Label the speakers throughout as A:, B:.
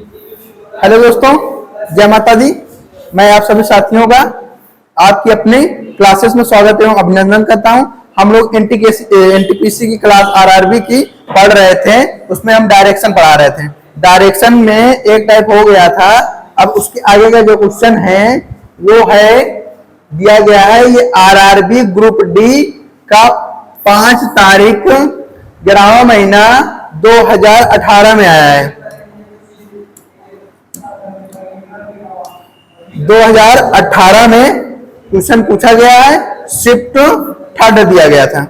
A: Hello दोस्तों, जय माता दी। मैं आप सभी साथियों का आपकी अपने क्लासेस में स्वागत एवं अभिनंदन करता हूं। हम लोग एनटीपीसी की क्लास आरआरबी की पढ़ रहे थे। उसमें हम डायरेक्शन पढ़ा रहे थे। डायरेक्शन में एक टाइप हो गया था। अब उसके आगे का जो क्वेश्चन है वो है दिया गया है, ये आरआरबी ग्रुप डी का 5 तारीख 11वां महीना 2018 में आया है। 2018 में क्वेश्चन पूछा गया है, शिफ्ट थर्ड दिया गया था।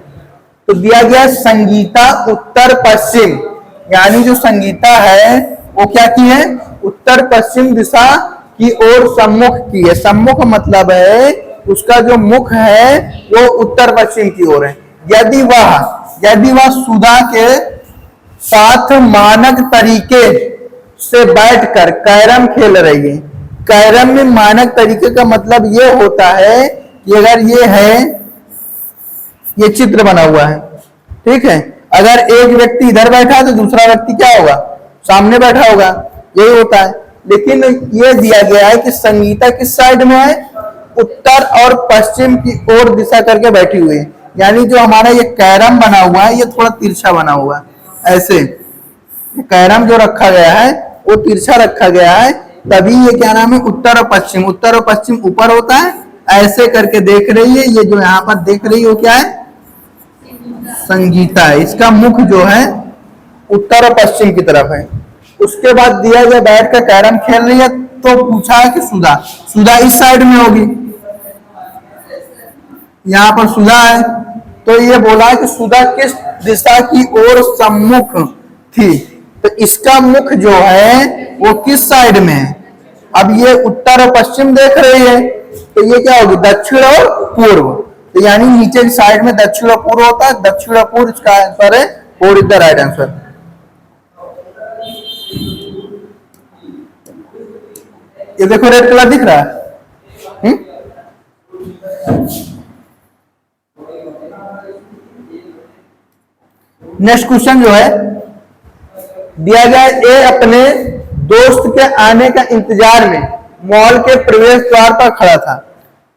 A: तो दिया गया संगीता उत्तर पश्चिम, यानी जो संगीता है वो क्या की है, उत्तर पश्चिम दिशा की ओर सम्मुख की है। सम्मुख मतलब है उसका जो मुख है वो उत्तर पश्चिम की ओर है। यदि वह सुधा के साथ मानक तरीके से बैठकर कैरम खेल रही है। कैरम में मानक तरीके का मतलब ये होता है कि अगर ये है, ये चित्र बना हुआ है, ठीक है, अगर एक व्यक्ति इधर बैठा है तो दूसरा व्यक्ति क्या होगा, सामने बैठा होगा, यही होता है। लेकिन ये दिया गया है कि संगीता किस साइड में है, उत्तर और पश्चिम की ओर दिशा करके बैठी हुई है। यानी जो हमारा ये कैरम बना हुआ है ये थोड़ा तिरछा बना हुआ है। ऐसे कैरम जो रखा गया है वो तिरछा रखा गया है, तभी ये क्या नाम है, उत्तर और पश्चिम ऊपर होता है। ऐसे करके देख रही है, ये जो यहाँ पर देख रही है वो क्या है, संगीता है। इसका मुख जो है उत्तर और पश्चिम की तरफ है। उसके बाद दिया गया बैठ कर कैरम खेल रही है, तो पूछा है कि सुधा इस साइड में होगी, यहाँ पर सुधा है, तो ये बोला है कि सुधा किस दिशा की ओर सम्मुख थी। तो इसका मुख जो है वो किस साइड में है। अब ये उत्तर और पश्चिम देख रही है, तो ये क्या होगी, दक्षिण और पूर्व। तो यानी नीचे की साइड में दक्षिण और पूर्व होता है। दक्षिण और पूर्व इसका आंसर है, four is the right answer. ये देखो रेड कलर दिख रहा है। नेक्स्ट क्वेश्चन जो है दिया गया, ए अपने दोस्त के आने का इंतजार में मॉल के प्रवेश द्वार पर खड़ा था।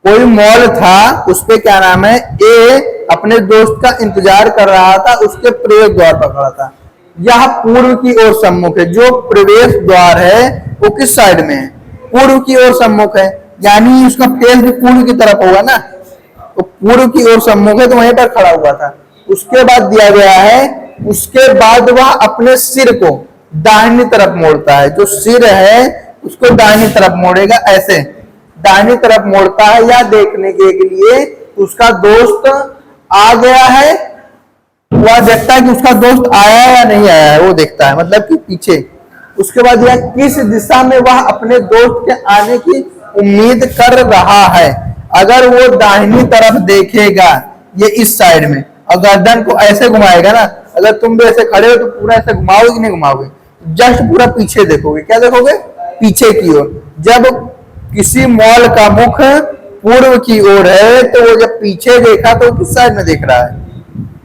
A: कोई मॉल था, उस पे क्या नाम है, ए अपने दोस्त का इंतजार कर रहा था, उसके प्रवेश द्वार पर खड़ा था। यह पूर्व की ओर सम्मुख है। जो प्रवेश द्वार है वो किस साइड में है, पूर्व की ओर सम्मुख है, यानी उसका फेस भी पूर्व की तरफ होगा ना, तो पूर्व की ओर सम्मुख है, तो वहीं पर खड़ा हुआ था। उसके बाद दिया गया है, उसके बाद वह अपने सिर को दाहिनी तरफ मोड़ता है। जो सिर है उसको दाहिनी तरफ मोड़ेगा, ऐसे दाहिनी तरफ मोड़ता है, या देखने के लिए उसका दोस्त आ गया है, वह देखता है कि उसका दोस्त आया या नहीं आया है, वो देखता है, मतलब कि पीछे। उसके बाद यह किस दिशा में वह अपने दोस्त के आने की उम्मीद कर रहा है। अगर वो दाहिनी तरफ देखेगा, ये इस साइड में, और गर्दन को ऐसे घुमाएगा ना, अगर तुम भी ऐसे खड़े हो तो पूरा ऐसे घुमाओगे कि नहीं घुमाओगे, जस्ट पूरा पीछे देखोगे। क्या देखोगे, पीछे की ओर। जब किसी मॉल का मुख पूर्व की ओर है, तो वो जब पीछे देखा तो किस साइड में देख रहा है,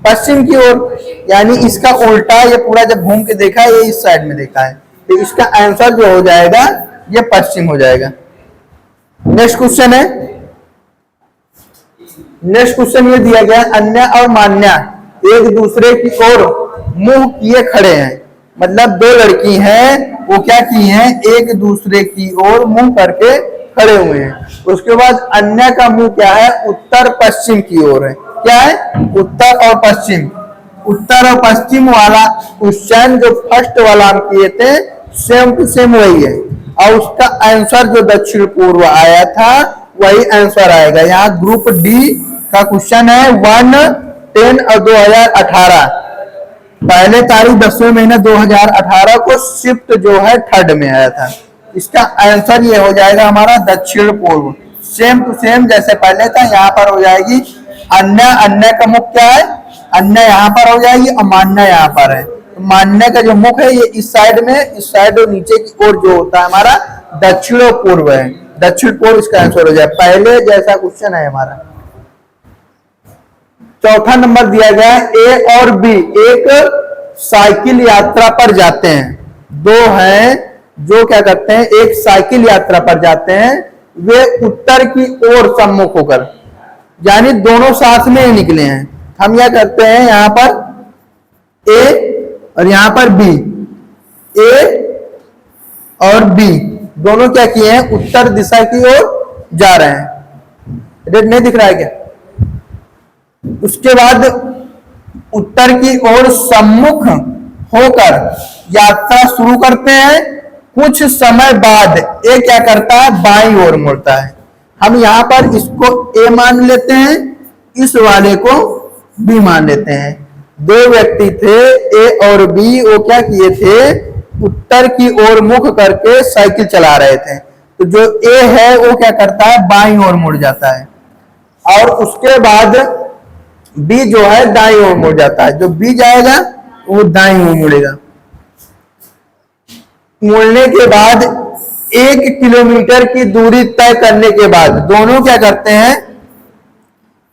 A: पश्चिम की ओर। यानी इसका उल्टा, ये पूरा जब घूम के देखा है, ये इस साइड में देखा है, तो इसका आंसर जो हो जाएगा ये पश्चिम हो जाएगा। नेक्स्ट क्वेश्चन है, नेक्स्ट क्वेश्चन ये दिया गया, अन्य और मान्या एक दूसरे की ओर मुंह किए खड़े हैं। मतलब दो लड़की हैं, वो क्या की हैं, एक दूसरे की ओर मुंह करके खड़े हुए हैं। उसके बाद अन्य का मुंह क्या है, उत्तर पश्चिम की ओर है। क्या है, उत्तर और पश्चिम। उत्तर और पश्चिम वाला क्वेश्चन जो फर्स्ट वाला हम किए थे, सेम टू सेम वही है, और उसका आंसर जो दक्षिण पूर्व आया था वही आंसर आएगा। यहाँ ग्रुप डी का क्वेश्चन है 1, 10 और 2018। पहले तारीख 10वें महीने 2018 को शिफ्ट जो है थर्ड में आया था। इसका आंसर ये हो जाएगा हमारा दक्षिण पूर्व, सेम टू सेम जैसे पहले था। यहाँ पर हो जाएगी अन्य, अन्य का मुख क्या है, अन्य यहाँ पर हो जाएगी, और मान्य यहाँ पर है। तो मान्य का जो मुख है ये इस साइड में, इस साइड और नीचे की ओर जो होता है हमारा दक्षिण पूर्व है। दक्षिण पूर्व इसका आंसर हो जाए, पहले जैसा क्वेश्चन है हमारा। चौथा नंबर दिया गया है, ए और बी एक साइकिल यात्रा पर जाते हैं। दो हैं जो क्या करते हैं, एक साइकिल यात्रा पर जाते हैं, वे उत्तर की ओर सम्मुख होकर, यानी दोनों साथ में निकले हैं। हम क्या करते हैं, यहां पर ए और यहां पर बी, ए और बी दोनों क्या किए हैं, उत्तर दिशा की ओर जा रहे हैं। रेड नहीं दिख रहा है क्या? उसके बाद उत्तर की ओर सम्मुख होकर यात्रा शुरू करते हैं। कुछ समय बाद ए क्या करता है, बाईं ओर मुड़ता है। हम यहां पर इसको ए मान लेते हैं, इस वाले को बी मान लेते हैं। दो व्यक्ति थे ए और बी, वो क्या किए थे, उत्तर की ओर मुख करके साइकिल चला रहे थे। तो जो ए है वो क्या करता है, बाईं ओर मुड़ जाता है, और उसके बाद बी जो है दाईं ओर मुड़ जाता है। जो बी जाएगा वो दाईं ओर मुड़ेगा। मुड़ने के बाद 1 किलोमीटर की दूरी तय करने के बाद दोनों क्या करते हैं,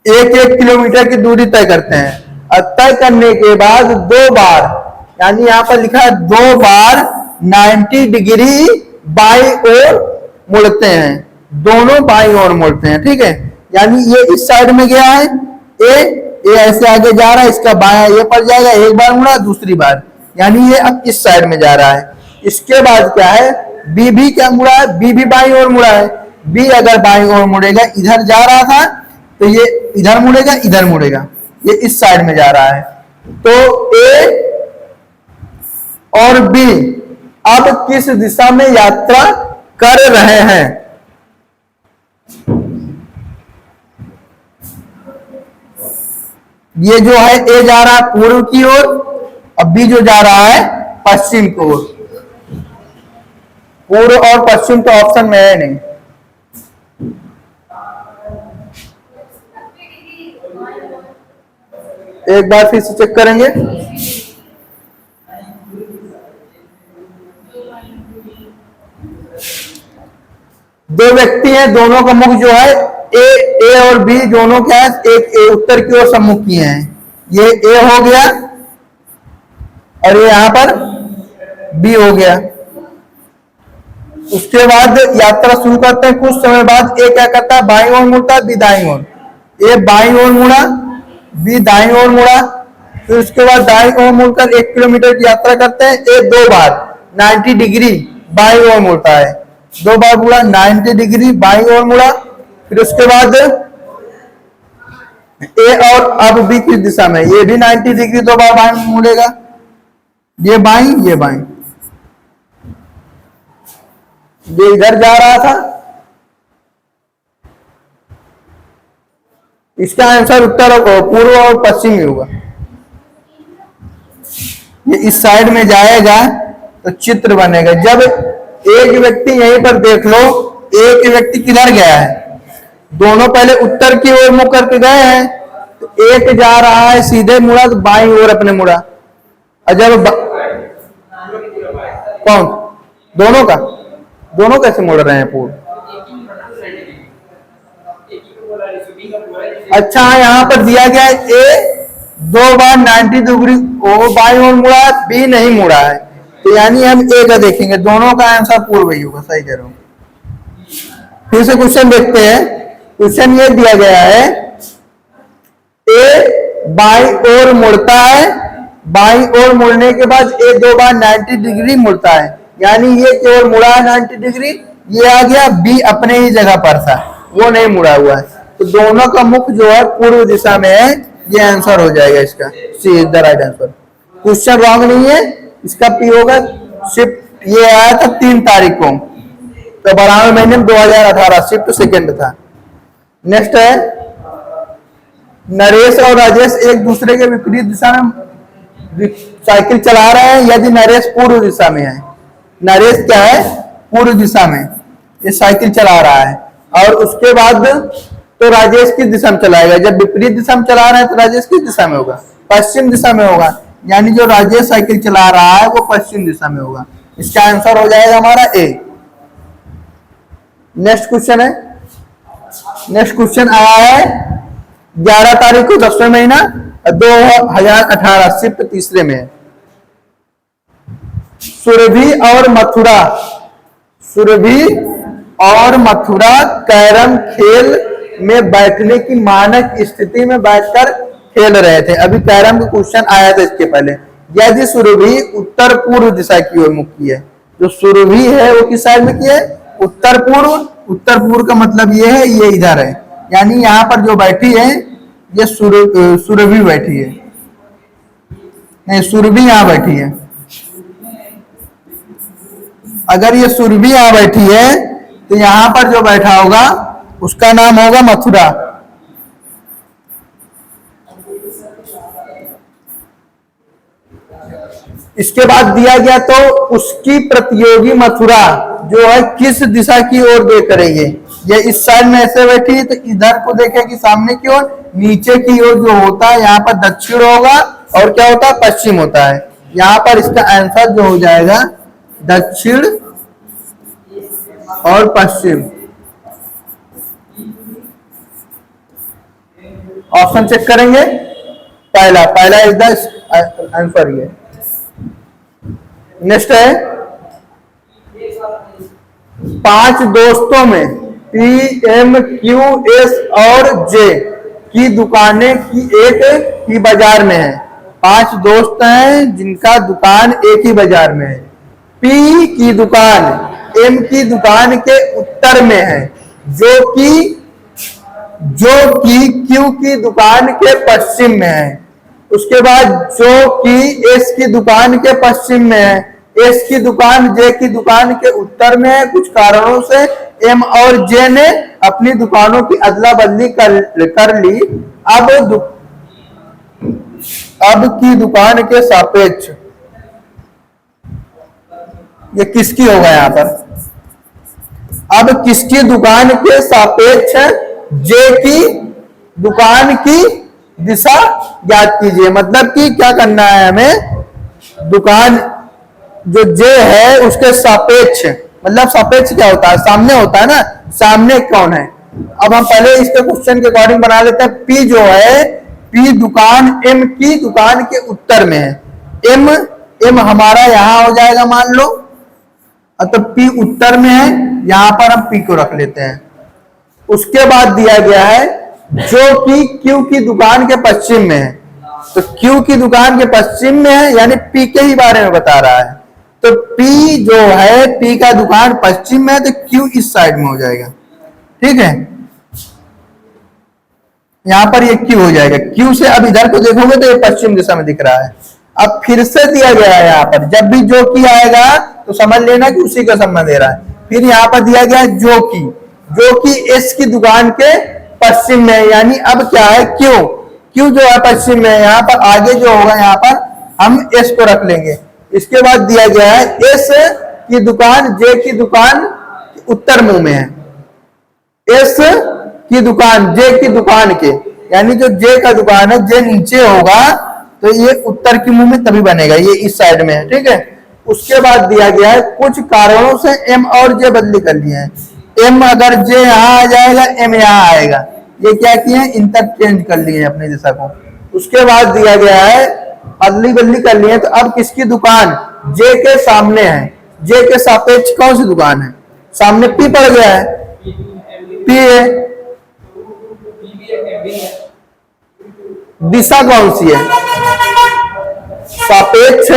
A: 1-1 किलोमीटर की दूरी तय करते हैं, और तय करने के बाद 2 बार, यानी यहां पर लिखा है 2 बार 90 डिग्री बाईं ओर मुड़ते हैं। दोनों बाईं ओर मुड़ते हैं, ठीक है। यानी ये इस साइड में गया है, ए ऐसे आगे जा रहा है, इसका बायां ये पड़ जाएगा, एक बार मुड़ा, दूसरी बार, यानी ये अब इस साइड में जा रहा है। इसके बाद क्या है, बी भी क्या मुड़ा है, बी भी बाईं ओर मुड़ा है। बी अगर बाईं ओर मुड़ेगा, इधर जा रहा था तो ये इधर मुड़ेगा, इधर मुड़ेगा, ये इस साइड में जा रहा है। तो ए और बी अब किस दिशा में यात्रा कर रहे हैं? ये जो है ए जा रहा है पूर्व की ओर, अब बी जो जा रहा है पश्चिम की ओर। पूर्व और पश्चिम तो ऑप्शन में है नहीं। एक बार फिर से चेक करेंगे। दो व्यक्ति हैं, दोनों का मुख जो है ए और बी दोनों क्या है, एक ए उत्तर की ओर सम्मुख किए हैं। ये ए हो गया और ये यहां पर बी हो गया। उसके बाद यात्रा शुरू करते हैं। कुछ समय बाद ए क्या करता है, बाईं ओर मुड़ता है, बी दाईं ओर। ए बाईं ओर मुड़ा, बी दाईं ओर मुड़ा। फिर उसके बाद दाईं ओर मुड़कर 1 किलोमीटर की यात्रा करते हैं। ए 2 बार 90 डिग्री बाईं ओर मुड़ता है, 2 बार मुड़ा, 90 डिग्री बाईं ओर मुड़ा। फिर उसके बाद ए और अब बी किस दिशा में, ये भी 90 डिग्री 2 बार बाईं मुड़ेगा। ये बाईं, ये बाईं, ये इधर जा रहा था। इसका आंसर उत्तर और पूर्व और पश्चिम ही होगा। ये इस साइड में जाएगा तो चित्र बनेगा। जब एक व्यक्ति यहीं पर देख लो, एक व्यक्ति किधर गया है, दोनों पहले उत्तर की ओर मुख करके गए हैं। तो एक जा रहा है सीधे मुड़ा तो बाईं ओर अपने मुड़ा। और जब कौन, दोनों का, दोनों कैसे मुड़ रहे हैं पूर्व? अच्छा, यहां पर दिया गया है ए 2 बार 90 डिग्री वो बाईं ओर मुड़ा है, बी नहीं मुड़ा है। तो यानी हम ए का देखेंगे, दोनों का आंसर पूर्व ही होगा। सही कह रहा हूं। फिर से क्वेश्चन देखते हैं। क्वेश्चन ये दिया गया है, ए बाईं ओर मुड़ता है, बाईं ओर मुड़ने के बाद ए 2 बार 90 डिग्री मुड़ता है, यानी ये केवल मुड़ा है 90 डिग्री। ये आ गया, बी अपने ही जगह पर था, वो नहीं मुड़ा हुआ है। तो दोनों का मुख जो है पूर्व दिशा में है। ये आंसर हो जाएगा इसका, C is the right answer. Question wrong नहीं है, इसका पी होगा। शिफ्ट ये आया था 3 तारीख को, तो 12वें महीने में 2018 शिफ्ट सेकेंड था। नेक्स्ट है, नरेश और राजेश एक दूसरे के विपरीत दिशा में साइकिल चला रहे हैं। यदि नरेश पूर्व दिशा में है, नरेश क्या है, पूर्व दिशा में ये साइकिल चला रहा है, और उसके बाद तो राजेश किस दिशा में चलाएगा? जब विपरीत दिशा में चला रहा है तो राजेश किस दिशा में होगा? पश्चिम दिशा में होगा। यानी जो राजेश साइकिल चला रहा है वो पश्चिम दिशा में होगा। इसका आंसर हो जाएगा हमारा ए। नेक्स्ट क्वेश्चन है, नेक्स्ट क्वेश्चन आया है 11 तारीख को 10वें महीना 2018 शिफ्ट तीसरे में। सुरभि और मथुरा सुरभि और मथुरा कैरम खेल में बैठने की मानक स्थिति में बैठकर खेल रहे थे। अभी कैरम का क्वेश्चन आया था इसके पहले। यदि सुरभि उत्तर पूर्व दिशा की ओर मुख की है, जो सुरभि है वो किस साइड में की है? उत्तर पूर्व। उत्तर पूर्व का मतलब ये है ये इधर है, यानी यहाँ पर जो बैठी है ये सुरभि बैठी है, नहीं सुरभि यहाँ बैठी है। अगर ये सुरभि यहाँ बैठी है तो यहाँ पर जो बैठा होगा उसका नाम होगा मथुरा। इसके बाद दिया गया तो उसकी प्रतियोगी मथुरा जो है किस दिशा की ओर देख रही है? ये इस साइड में ऐसे बैठी है तो इधर को देखेगी सामने की ओर। नीचे की ओर जो होता है यहाँ पर दक्षिण होगा और क्या होता है? पश्चिम होता है। यहाँ पर इसका आंसर जो हो जाएगा दक्षिण और पश्चिम। ऑप्शन चेक करेंगे। पहला इज द आंसर। ये नेक्स्ट है 5 दोस्तों में पी, एम, क्यू, एस और जे की दुकानें की एक ही बाजार में है। 5 दोस्त हैं जिनका दुकान एक ही बाजार में है। पी की दुकान एम की दुकान के उत्तर में है, जो कि क्यू की दुकान के पश्चिम में है। उसके बाद जो कि एस की दुकान के पश्चिम में है, एस की दुकान जे की दुकान के उत्तर में है। कुछ कारणों से एम और जे ने अपनी दुकानों की अदला बदली कर ली। अब की दुकान के सापेक्ष ये किसकी होगा यहाँ पर? अब किसकी दुकान के सापेक्ष जे की दुकान की दिशा ज्ञात कीजिए। मतलब कि क्या करना है हमें? दुकान जो जे है उसके सापेक्ष, मतलब सापेक्ष क्या होता है? सामने होता है ना, सामने कौन है? अब हम पहले इसके क्वेश्चन के अकॉर्डिंग बना लेते हैं। पी जो है, पी दुकान एम की दुकान के उत्तर में है। एम हमारा यहां हो जाएगा मान लो, तो पी उत्तर में है, यहां पर हम पी को रख लेते हैं। उसके बाद दिया गया है जो कि क्यू की दुकान के पश्चिम में है, तो क्यू की दुकान के पश्चिम में है, यानी पी के ही बारे में बता रहा है। तो पी जो है, पी का दुकान पश्चिम में है, तो क्यू इस साइड में हो जाएगा। ठीक है, यहां पर ये क्यू हो जाएगा। क्यू से अब इधर को देखोगे तो ये पश्चिम दिशा में दिख रहा है। अब फिर से दिया गया है यहाँ पर, जब भी जो की आएगा तो समझ लेना कि उसी का संबंध दे रहा है। फिर यहाँ पर दिया गया है जो कि एस की दुकान के पश्चिम में है, यानी अब क्या है? क्यू जो है पश्चिम में है। यहाँ पर आगे जो होगा यहाँ पर हम एस को रख लेंगे। इसके बाद दिया गया है एस की दुकान जे की दुकान उत्तर मुंह में है। एस की दुकान जे की दुकान के, यानी जो जे का दुकान है, जे नीचे होगा तो ये उत्तर के मुंह में तभी बनेगा, ये इस साइड में है। ठीक है, उसके बाद दिया गया है कुछ कारणों से एम और जे बदली कर लिए हैं। एम अगर जे यहाँ आ जाएगा, एम यहाँ आएगा। ये क्या किए हैं? इंटरचेंज कर लिए हैं अपनी दिशा को। उसके बाद दिया गया है अदली बदली कर लिए, तो अब किसकी दुकान जे के सामने है? जे के सापेक्ष कौन सी दुकान है? सामने पी पड़ गया है, पी है। दिशा कौन सी है? सापेक्ष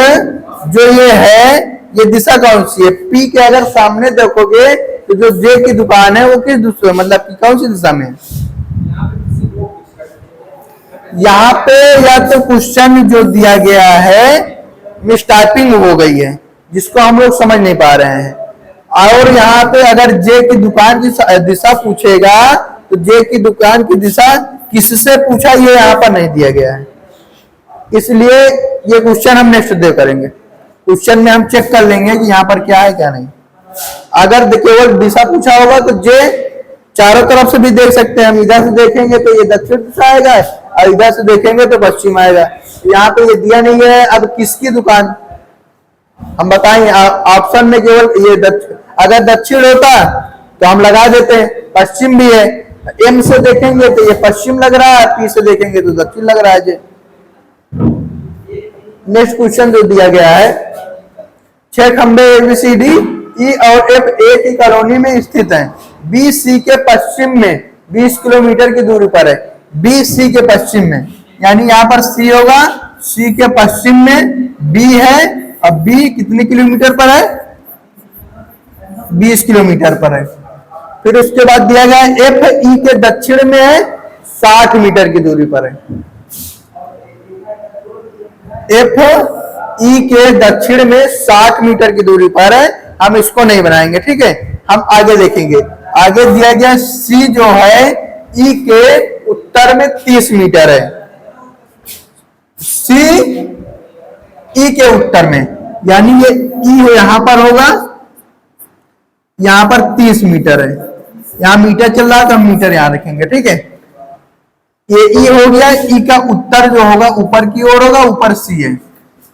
A: जो ये है, ये दिशा कौन सी है? पी के अगर सामने देखोगे तो जो जे की दुकान है वो किस दिशा, मतलब कि कौन सी दिशा में? यहाँ पे या तो क्वेश्चन जो दिया गया है मिसटाइपिंग हो गई है, जिसको हम लोग समझ नहीं पा रहे हैं। और यहाँ पे अगर जे की दुकान की दिशा पूछेगा तो जे की दुकान की दिशा किससे पूछा, ये यहाँ पर नहीं दिया गया है। इसलिए ये क्वेश्चन हम नेक्स्ट डे करेंगे। क्वेश्चन में हम चेक कर लेंगे कि यहाँ पर क्या है क्या नहीं। अगर केवल दिशा पूछा होगा तो जे चारों तरफ से भी देख सकते हैं। हम इधर से देखेंगे तो ये दक्षिण दिशा आएगा और इधर से देखेंगे तो पश्चिम आएगा। यहाँ पे ये दिया नहीं है। अब किसकी दुकान हम बताएंगे? ऑप्शन में केवल ये अगर दक्षिण होता तो हम लगा देते हैं, पश्चिम भी है। एम से देखेंगे तो ये पश्चिम लग रहा है, पी से देखेंगे तो दक्षिण लग रहा है। नेक्स्ट क्वेश्चन जो दिया गया है, 6 खंबे एबीसीडी ई और एफ ए की कॉलोनी में स्थित है। बी सी के पश्चिम में 20 किलोमीटर की दूरी पर है। बी सी के पश्चिम में, यानी यहाँ पर सी होगा, सी के पश्चिम में बी है। अब बी कितने किलोमीटर पर है? 20 किलोमीटर पर है। फिर उसके बाद दिया गया एफ ई के दक्षिण में है, 60 मीटर की दूरी पर है। एफ ई के दक्षिण में 60 मीटर की दूरी पर है। हम इसको नहीं बनाएंगे, ठीक है, हम आगे देखेंगे। आगे दिया गया सी जो है ई के उत्तर में 30 मीटर है। सी ई के उत्तर में, यानी ये ई यहां पर होगा, यहां पर 30 मीटर है। यहां मीटर चल रहा है तो हम मीटर यहां रखेंगे, ठीक है। ये ई हो गया, ई का उत्तर जो होगा ऊपर की ओर होगा, ऊपर सी है।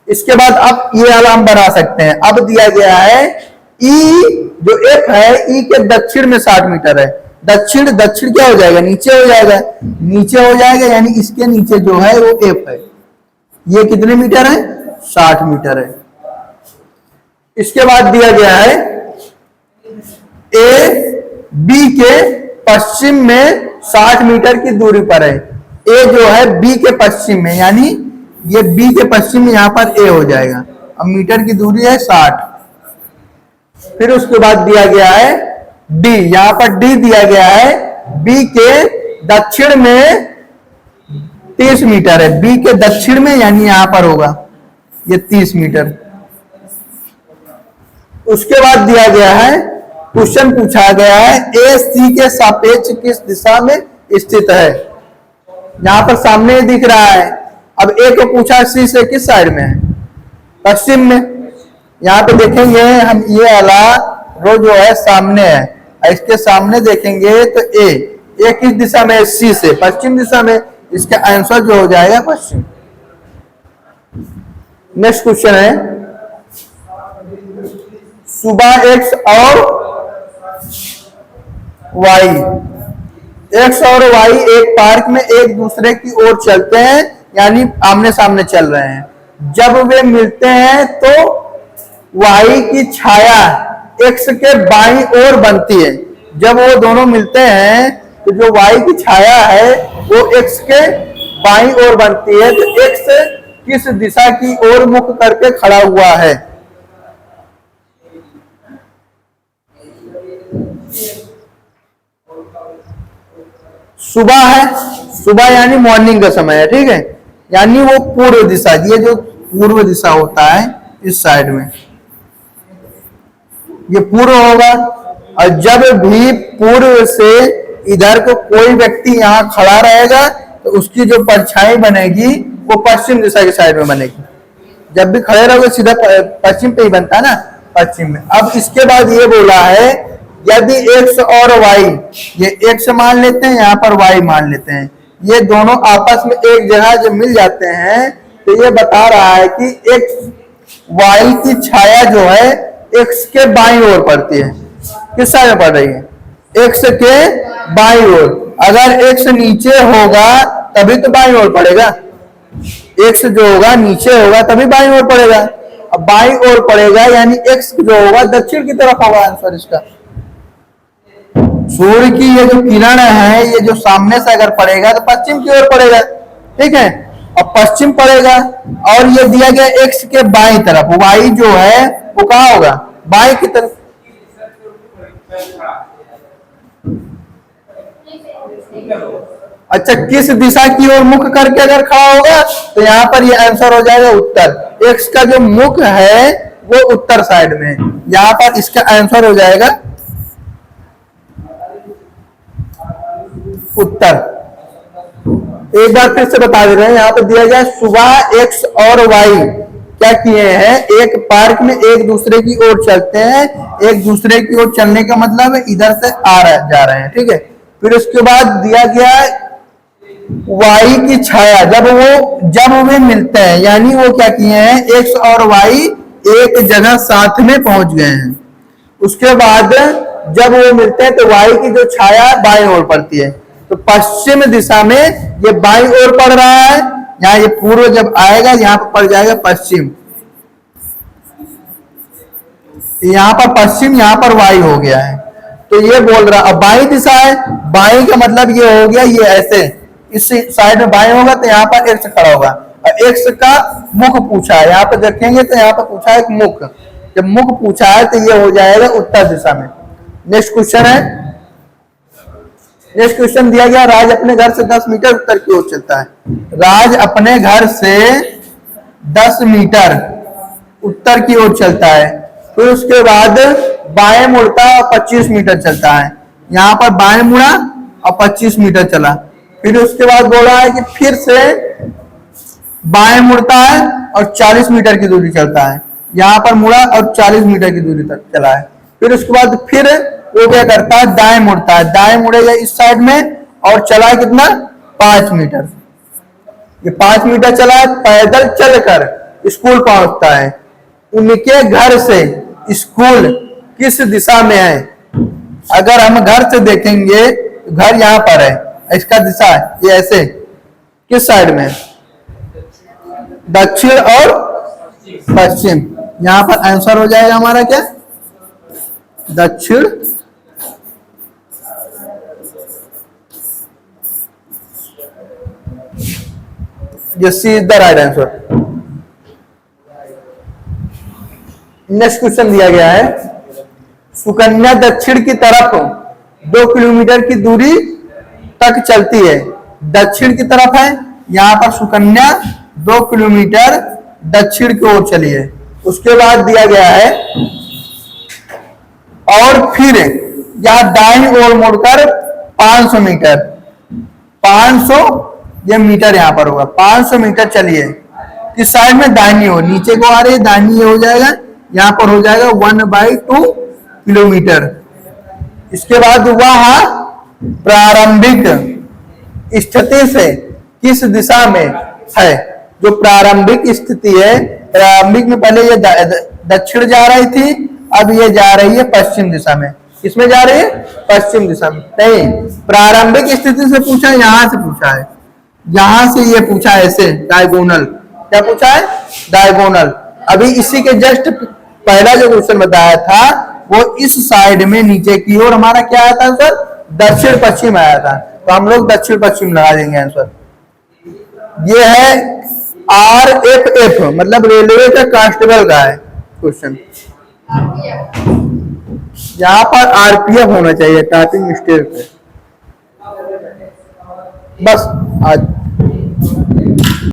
A: इसके बाद अब ये वाला हम बना सकते हैं। अब दिया गया है ई जो एफ है, ई के दक्षिण में 60 मीटर है। दक्षिण दक्षिण क्या हो जाएगा? नीचे हो जाएगा, नीचे हो जाएगा, यानी इसके नीचे जो है वो एफ है। ये कितने मीटर है? 60 मीटर है। इसके बाद दिया गया है ए बी के पश्चिम में 60 मीटर की दूरी पर है। ए जो है बी के पश्चिम में, यानी ये बी के पश्चिम में यहां पर ए हो जाएगा। अब मीटर की दूरी है 60। फिर उसके बाद दिया गया है डी, यहां पर डी दिया गया है, बी के दक्षिण में 30 मीटर है। बी के दक्षिण में, यानी यहां पर होगा ये 30 मीटर। उसके बाद दिया गया है, क्वेश्चन पूछा गया है ए सी के सापेक्ष किस दिशा में स्थित है। यहां पर सामने दिख रहा है। अब ए को पूछा सी से किस साइड में है? पश्चिम में। यहां पे देखेंगे हम, ये वाला रो जो है सामने है, इसके सामने देखेंगे तो ए किस दिशा में है? सी से, पश्चिम दिशा में। इसका आंसर जो हो जाएगा पश्चिम। नेक्स्ट क्वेश्चन है, सुबह एक्स और वाई, एक्स और वाई एक पार्क में एक दूसरे की ओर चलते हैं, यानी आमने सामने चल रहे हैं। जब वे मिलते हैं तो वाई की छाया एक्स के बाईं ओर बनती है। जब वो दोनों मिलते हैं तो जो वाई की छाया है वो एक्स के बाईं ओर बनती है। तो एक्स किस दिशा की ओर मुख करके खड़ा हुआ है? सुबह है, सुबह यानी मॉर्निंग का समय है, ठीक है, यानी वो पूर्व दिशा, ये जो पूर्व दिशा होता है इस साइड में, ये पूर्व होगा। और जब भी पूर्व से इधर को कोई व्यक्ति यहाँ खड़ा रहेगा तो उसकी जो परछाई बनेगी वो पश्चिम दिशा की साइड में बनेगी। जब भी खड़े रहोगे सीधा पश्चिम पे ही बनता है ना, पश्चिम में। अब इसके बाद ये बोला है, यदि x और y, ये x मान लेते हैं, यहाँ पर y मान लेते हैं, ये दोनों आपस में एक जगह जब मिल जाते हैं तो ये बता रहा है कि x y की छाया जो है x के बाईं ओर पड़ती है। किस साइड में पड़ रही है? x के बाईं ओर। अगर x नीचे होगा तभी तो बाईं ओर पड़ेगा। x जो होगा नीचे होगा तभी बाईं ओर पड़ेगा। अब बाईं ओर पड़ेगा यानी x जो होगा दक्षिण की तरफ होगा आंसर इसका। सूर्य की ये जो किरण है, ये जो सामने से अगर पड़ेगा तो पश्चिम की ओर पड़ेगा, ठीक है, और पश्चिम पड़ेगा। और ये दिया गया x के बाईं तरफ, y जो है वो कहाँ होगा? बाईं की तरफ। अच्छा, किस दिशा की ओर मुख करके अगर खड़ा होगा तो यहाँ पर ये आंसर हो जाएगा उत्तर। x का जो मुख है वो उत्तर साइड में, यहाँ पर इसका आंसर हो जाएगा उत्तर। एक बार फिर से बता दे रहे हैं, यहाँ पे दिया गया सुबह एक्स और वाई क्या किए हैं? एक पार्क में एक दूसरे की ओर चलते हैं। एक दूसरे की ओर चलने का मतलब है इधर से जा रहे हैं, ठीक है। फिर उसके बाद दिया गया वाई की छाया, जब वे मिलते हैं, यानी वो क्या किए हैं? एक्स और वाई एक जगह साथ में पहुंच गए हैं। उसके बाद जब वो मिलते हैं तो वाई की जो छाया बाईं ओर पड़ती है। तो पश्चिम दिशा में ये बाईं ओर पड़ रहा है, यहाँ ये पूर्व जब आएगा यहाँ पर पड़ जाएगा पश्चिम। यहाँ पर पश्चिम, यहाँ पर वाई हो गया है। तो ये बोल रहा, अब बाई दिशा है, बाई का मतलब ये हो गया, ये ऐसे इस साइड में बाई होगा तो यहाँ पर एक्स खड़ा होगा, और एक्स का मुख पूछा है, यहाँ पर देखेंगे तो यहाँ पर पूछा है मुख, जब मुख पूछा है तो ये हो जाएगा उत्तर दिशा में। नेक्स्ट क्वेश्चन है, नेक्स्ट क्वेश्चन दिया गया, राज अपने घर से 10 मीटर उत्तर की ओर चलता है। राज अपने घर से 10 मीटर उत्तर की ओर चलता है, फिर उसके बाद बाएं मुड़ता और 25 मीटर चलता है। यहाँ पर बाएं मुड़ा और 25 मीटर चला, फिर उसके बाद बोला है कि फिर से बाएं मुड़ता है और 40 मीटर की दूरी चलता है। यहाँ पर मुड़ा और 40 मीटर की दूरी तक चला है, फिर उसके बाद फिर वो क्या करता है, दाएं मुड़ता है, दाएं मुड़ेगा इस साइड में और चला है कितना, 5 मीटर। ये 5 मीटर चला है, पैदल चलकर स्कूल पहुंचता है। उनके घर से स्कूल किस दिशा में है? अगर हम घर से देखेंगे तो घर यहाँ पर है, इसका दिशा ये ऐसे किस साइड में, दक्षिण और पश्चिम। यहाँ पर आंसर हो जाएगा हमारा क्या, दक्षिण C is the right answer. Next question दिया गया है, सुकन्या दक्षिण की तरफ 2 किलोमीटर की दूरी तक चलती है। दक्षिण की तरफ है, यहाँ पर सुकन्या 2 किलोमीटर दक्षिण की ओर चली है। उसके बाद दिया गया है, और फिर यह दाईं ओर मुड़कर 500 मीटर, 500 ये मीटर यहाँ पर होगा, 500 मीटर चलिए किस साइड में, दाहिनी ओर, नीचे को आ रही है, दाहिनी हो जाएगा, यहाँ पर हो जाएगा 1/2 किलोमीटर। इसके बाद वह प्रारंभिक स्थिति से किस दिशा में है? जो प्रारंभिक स्थिति है, प्रारंभिक में पहले ये दक्षिण जा रही थी, अब ये जा रही है पश्चिम दिशा में। किसमें जा रही है, पश्चिम दिशा में। नहीं, प्रारंभिक स्थिति से पूछा, यहां से पूछा है, यहां से ये पूछा है ऐसे डायगोनल। क्या पूछा है, डायगोनल। अभी इसी के जस्ट पहला जो क्वेश्चन बताया था वो इस साइड में नीचे की ओर हमारा क्या आया था आंसर, दक्षिण पश्चिम आया था, तो हम लोग दक्षिण पश्चिम लगा देंगे आंसर। ये है RFF, मतलब रेलवे का कांस्टेबल का है क्वेश्चन। यहाँ पर RPF होना चाहिए टाइपिंग मिस्टेक पे। बस आज